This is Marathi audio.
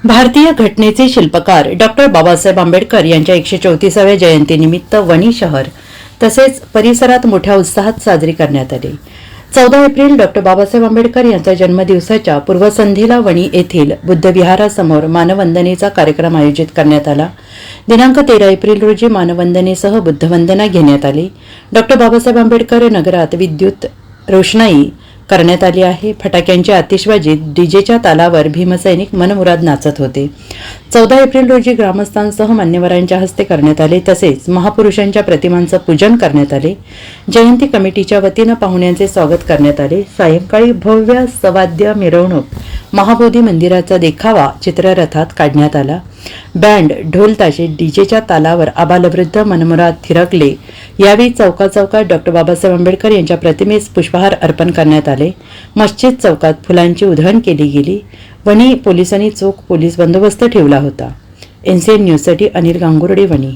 भारतीय घटनेचे शिल्पकार डॉक्टर बाबासाहेब आंबेडकर यांच्या 134व्या जयंतीनिमित्त वणी शहर तसेच परिसरात मोठ्या उत्साहात साजरी करण्यात आली। 14 एप्रिल डॉक्टर बाबासाहेब आंबेडकर यांच्या जन्मदिवसाच्या पूर्वसंध्येला वणी येथील बुद्ध विहारासमोर मानवंदनेचा कार्यक्रम आयोजित करण्यात आला। दिनांक 13 एप्रिल रोजी मानवंदनेसह बुद्धवंदना घेण्यात आली। डॉक्टर बाबासाहेब आंबेडकर नगरात विद्युत रोषणाई करण्यात आली आहे। फटाक्यांची आतिषबाजीत डीजेच्या तालावर भीमसैनिक मनमुराद नाचत होते। 14 एप्रिल रोजी ग्रामस्थांसह मान्यवरांच्या हस्ते करण्यात आले, तसेच महापुरुषांच्या प्रतिमांचं पूजन करण्यात आले। जयंती कमिटीच्या वतीनं पाहुण्यांचे स्वागत करण्यात आले। सायंकाळी भव्य सवाद्य मिरवणूक महाबोधी मंदिराचा देखावा चित्ररथात काढण्यात आला। बँड ढोल ताशे डीजेच्या तालावर आबालवृद्ध मनमुराद थिरकले। यावेळी चौकाचौकात डॉक्टर बाबासाहेब आंबेडकर यांच्या प्रतिमेस पुष्पहार अर्पण करण्यात आले। मस्जिद चौकात फुलांची उधळण केली गेली। वणी पोलिसांनी चोख पोलीस बंदोबस्त ठेवला होता। NCN न्यूजसाठी अनिल गांगुर्डे, वणी।